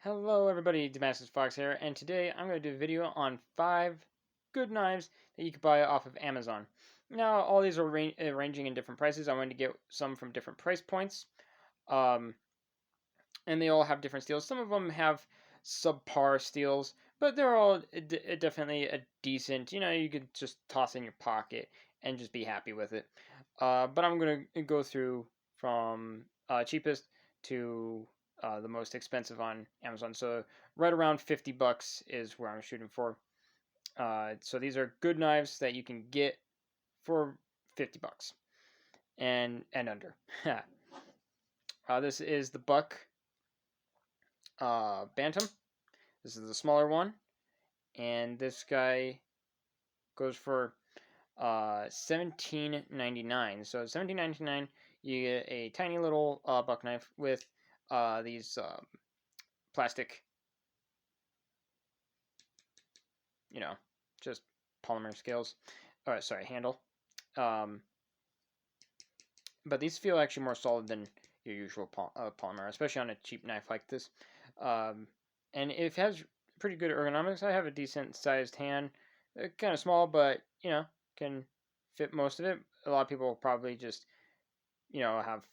Hello everybody, Damascus Fox here, and today I'm going to do a video on 5 good knives that you can buy off of Amazon. Now, all these are ranging in different prices. I wanted to get some from different price points, um, and they all have different steels. Some of them have subpar steels, but they're all definitely a decent, you could just toss in your pocket and just be happy with it. But I'm going to go through from cheapest to the most expensive on Amazon. So right around 50 bucks is where I'm shooting for. So these are good knives that you can get for 50 bucks and under. This is the Buck Bantam. This is the smaller one, and this guy goes for $17.99. So $17.99, you get a tiny little buck knife with these plastic, just polymer scales. Or sorry, handle. But these feel actually more solid than your usual polymer, especially on a cheap knife like this. And it has pretty good ergonomics. I have a decent sized hand, kind of small, but can fit most of it. A lot of people probably just have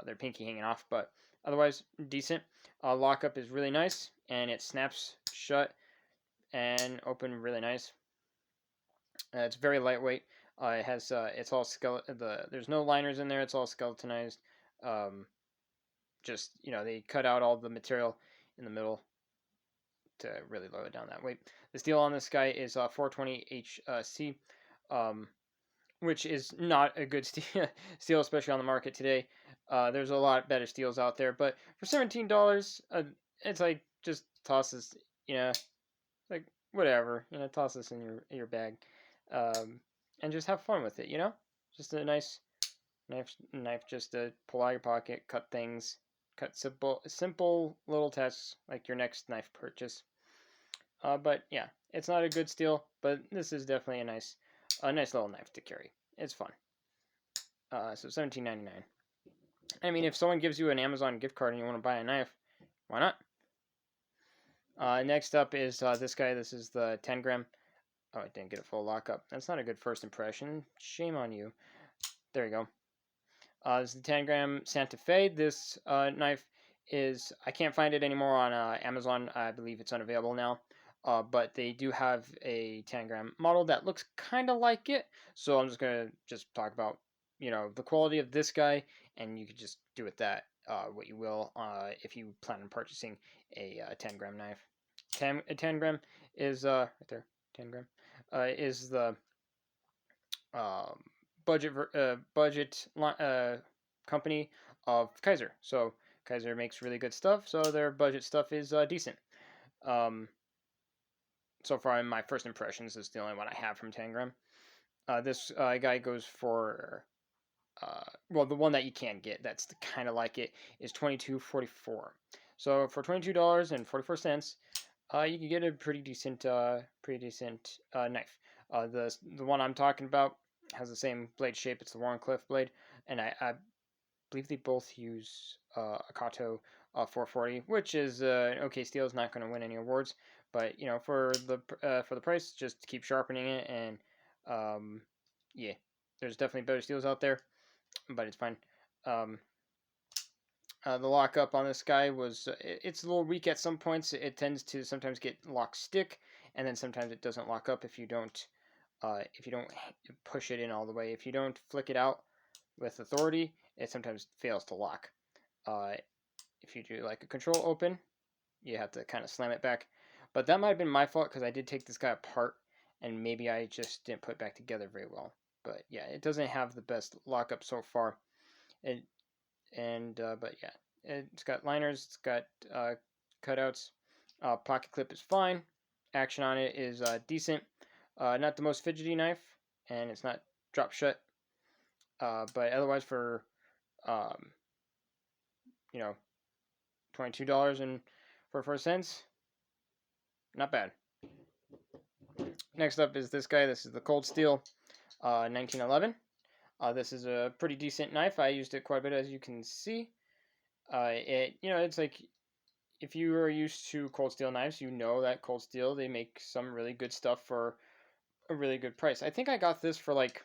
their pinky hanging off, but otherwise decent. Lockup is really nice, and it snaps shut and open really nice. It's very lightweight. It has it's all there's no liners in there. It's all skeletonized. Just they cut out all the material in the middle to really lower down that weight. The steel on this guy is 420 HC, which is not a good steel, especially on the market today. There's a lot better steels out there, but for $17, it's like just toss this, like whatever, toss this in your bag, and just have fun with it. Just a nice knife just to pull out of your pocket, cut things, cut simple little tasks like your next knife purchase. But yeah, it's not a good steel, but this is definitely a nice little knife to carry. It's fun. So $17.99. I mean, if someone gives you an Amazon gift card and you want to buy a knife, why not? Next up is this guy. This is the 10 gram. Oh, I didn't get a full lockup. That's not a good first impression. Shame on you. There you go. This is the 10 gram Santa Fe. This knife is, I can't find it anymore on Amazon. I believe it's unavailable now. But they do have a 10 gram model that looks kind of like it. So I'm just going to talk about, the quality of this guy, and you could just do with that what you will if you plan on purchasing a 10 gram knife. 10 gram is, right there, 10 gram, is the budget company of Kaiser. So Kaiser makes really good stuff, so their budget stuff is decent. So far, in my first impressions, this is the only one I have from 10 gram. This guy goes for, well, the one that you can get that's kind of like it is $22.44. So for $22.44, you can get a pretty decent knife. The one I'm talking about has the same blade shape. It's the Warncliffe blade, and I believe they both use a Kato 440, which is an okay steel. Is not going to win any awards, but for the price, just keep sharpening it, and yeah, there's definitely better steels out there, but it's fine. The lockup on this guy was it's a little weak at some points. It tends to sometimes get lock stick, and then sometimes it doesn't lock up if you don't push it in all the way. If you don't flick it out with authority, it sometimes fails to lock. If you do like a control open, you have to kind of slam it back. But that might have been my fault because I did take this guy apart, and maybe I just didn't put it back together very well. But yeah, it doesn't have the best lockup so far. But yeah, it's got liners, it's got cutouts. Pocket clip is fine. Action on it is decent. Not the most fidgety knife, and it's not drop shut. But otherwise, for $22.44, not bad. Next up is this guy. This is the Cold Steel 1911. This is a pretty decent knife. I used it quite a bit, as you can see. It's like if you are used to Cold Steel knives, you know that Cold Steel, they make some really good stuff for a really good price. I think I got this for like,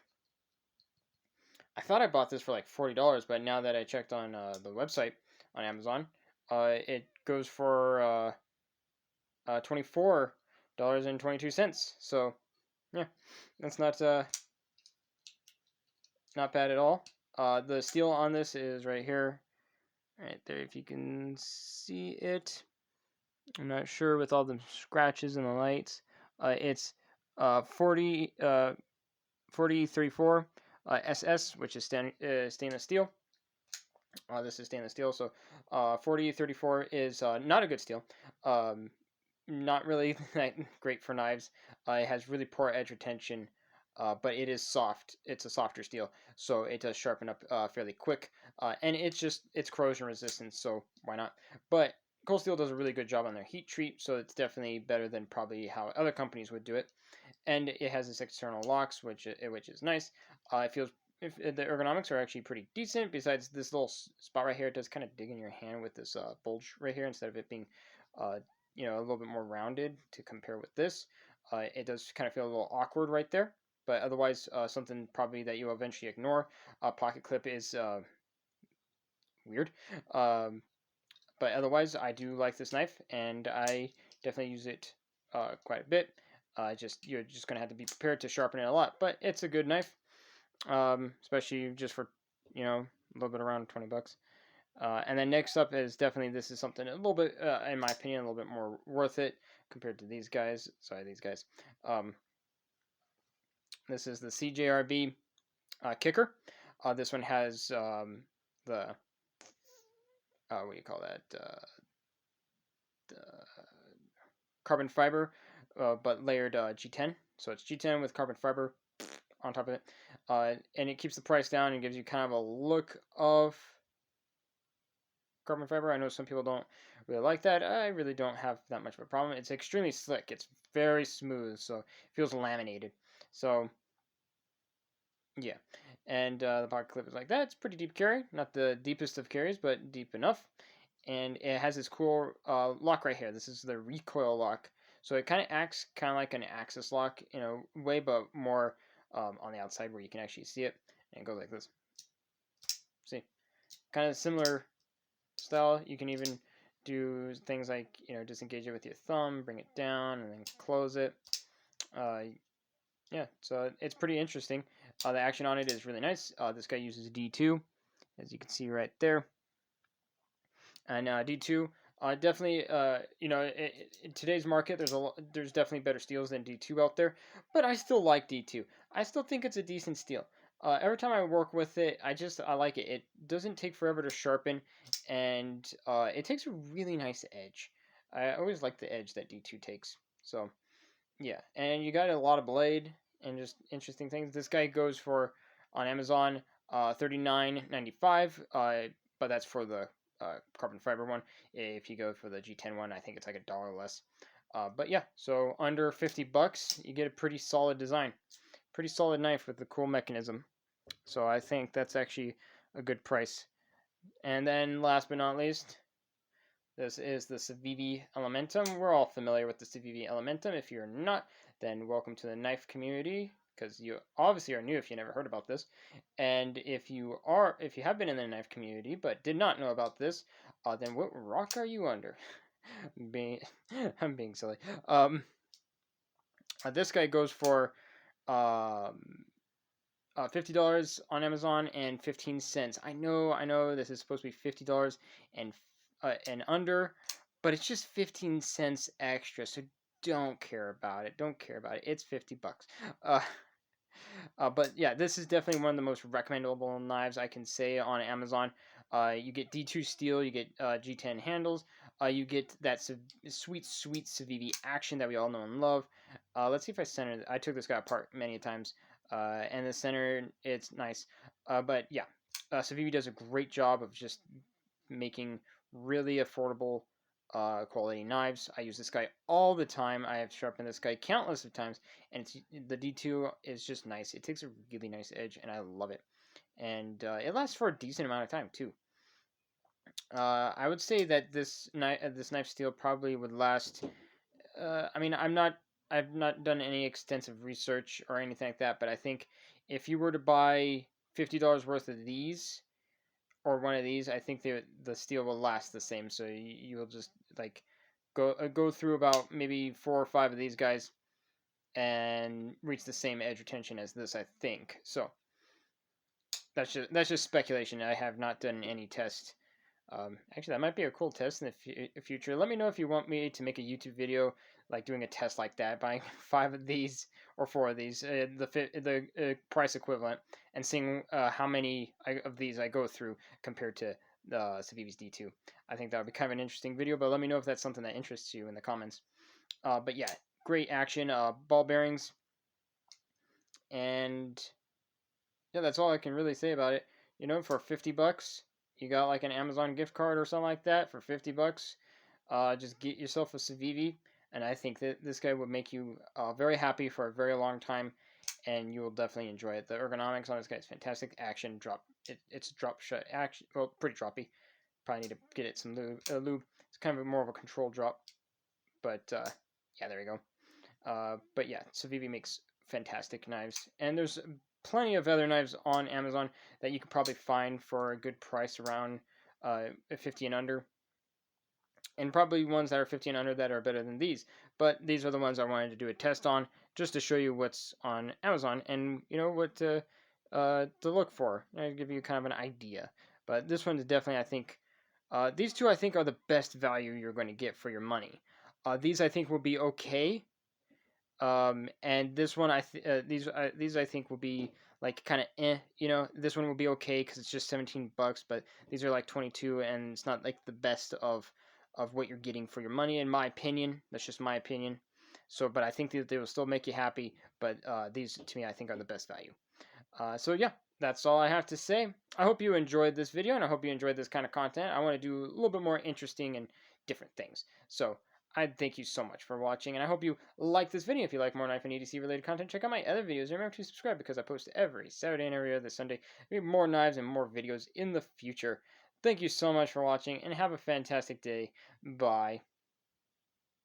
I thought I bought this for like $40, but now that I checked on the website on Amazon, it goes for $24.22. So yeah, that's not bad at all. The steel on this is right here, right there. If you can see it, I'm not sure with all the scratches and the lights. It's 4034 SS, which is stainless steel. This is stainless steel, so 4034 is not a good steel. Not really that great for knives. It has really poor edge retention, but it is soft. It's a softer steel, so it does sharpen up fairly quick, and it's corrosion resistant, so why not? But Cold Steel does a really good job on their heat treat, so it's definitely better than probably how other companies would do it. And it has this external locks, which is nice. It feels if the ergonomics are actually pretty decent. Besides this little spot right here, it does kind of dig in your hand with this bulge right here instead of it being, uh, a little bit more rounded to compare with this. It does kind of feel a little awkward right there, but otherwise, something probably that you'll eventually ignore. Pocket clip is weird, but otherwise, I do like this knife, and I definitely use it quite a bit. You're just gonna have to be prepared to sharpen it a lot, but it's a good knife, especially just for a little bit around $20. And then next up is definitely this is something a little bit, in my opinion, a little bit more worth it compared to these guys. Sorry, these guys. This is the CJRB Kicker. This one has the what do you call that? The carbon fiber, but layered G10. So it's G10 with carbon fiber on top of it, and it keeps the price down and gives you kind of a look of carbon fiber. I know some people don't really like that. I really don't have that much of a problem. It's extremely slick. It's very smooth, so it feels laminated. So yeah, and the pocket clip is like that. It's pretty deep carry, not the deepest of carries, but deep enough. And it has this cool lock right here. This is the recoil lock. So it kind of acts kind of like an axis lock in a way, but more on the outside where you can actually see it. And it goes like this. See, kind of similar style. You can even do things like disengage it with your thumb, bring it down, and then close it. Yeah, so it's pretty interesting. The action on it is really nice. This guy uses D2, as you can see right there. And D2, definitely, in today's market, there's definitely better steels than D2 out there, but I still like D2. I still think it's a decent steel. Every time I work with it, I like it. It doesn't take forever to sharpen, and it takes a really nice edge. I always like the edge that D2 takes. So yeah, and you got a lot of blade and just interesting things. This guy goes for on Amazon $39.95, but that's for the carbon fiber one. If you go for the G10 one, I think it's like $1 less. But yeah, so under $50, you get a pretty solid design, pretty solid knife with a cool mechanism. So I think that's actually a good price. And then last but not least, this is the CEVI Elementum. We're all familiar with the CEVI Elementum. If you're not, then welcome to the knife community, because you obviously are new if you never heard about this. And if you have been in the knife community but did not know about this, then what rock are you under? I'm being silly. This guy goes for $50 on Amazon and 15 cents. I know this is supposed to be $50 and under, but it's just 15 cents extra. So don't care about it. Don't care about it. It's $50. But yeah, this is definitely one of the most recommendable knives I can say on Amazon. You get D2 steel, you get G10 handles, you get that sweet CEVI action that we all know and love. Let's see if I center it. I took this guy apart many times, and the center, it's nice. But yeah, CEVI does a great job of just making really affordable quality knives. I use this guy all the time. I have sharpened this guy countless of times, and the D2 is just nice. It takes a really nice edge, and I love it. And it lasts for a decent amount of time too. I would say that this knife steel probably would last. I mean, I've not done any extensive research or anything like that, but I think if you were to buy $50 worth of these or one of these, I think the steel will last the same. So you'll just like go through about maybe 4 or 5 of these guys and reach the same edge retention as this, I think. So that's just speculation. I have not done any tests. Actually, that might be a cool test in the future. Let me know if you want me to make a YouTube video like doing a test like that, buying 5 of these or 4 of these, the price equivalent, and seeing how many of these I go through compared to the CEVI's D2. I think that would be kind of an interesting video, but let me know if that's something that interests you in the comments. But yeah, great action, ball bearings, and yeah, that's all I can really say about it. You know, for $50, you got like an Amazon gift card or something like that for $50. Just get yourself a CEVI, and I think that this guy would make you very happy for a very long time, and you will definitely enjoy it. The ergonomics on this guy is fantastic. Action drop, it's drop shut action. Well, pretty droppy. Probably need to get it some lube. It's kind of more of a control drop, but yeah, there you go. But yeah, CEVI makes fantastic knives, and there's plenty of other knives on Amazon that you could probably find for a good price around 50 and under, and probably ones that are 50 and under that are better than these. But these are the ones I wanted to do a test on, just to show you what's on Amazon and you know what to look for. I give you kind of an idea. But this one is definitely, I think, these two I think are the best value you're going to get for your money. These I think will be okay, and this one these I think will be like kind of you know, this one will be okay because it's just $17, but these are like 22, and it's not like the best of what you're getting for your money, in my opinion. That's just my opinion. So, but I think that they will still make you happy. But these to me, I think, are the best value. So yeah, that's all I have to say. I hope you enjoyed this video, and I hope you enjoyed this kind of content. I want to do a little bit more interesting and different things. So I thank you so much for watching, and I hope you like this video. If you like more knife and EDC related content, check out my other videos. And remember to subscribe because I post every Saturday and every other Sunday. We have more knives and more videos in the future. Thank you so much for watching, and have a fantastic day. Bye.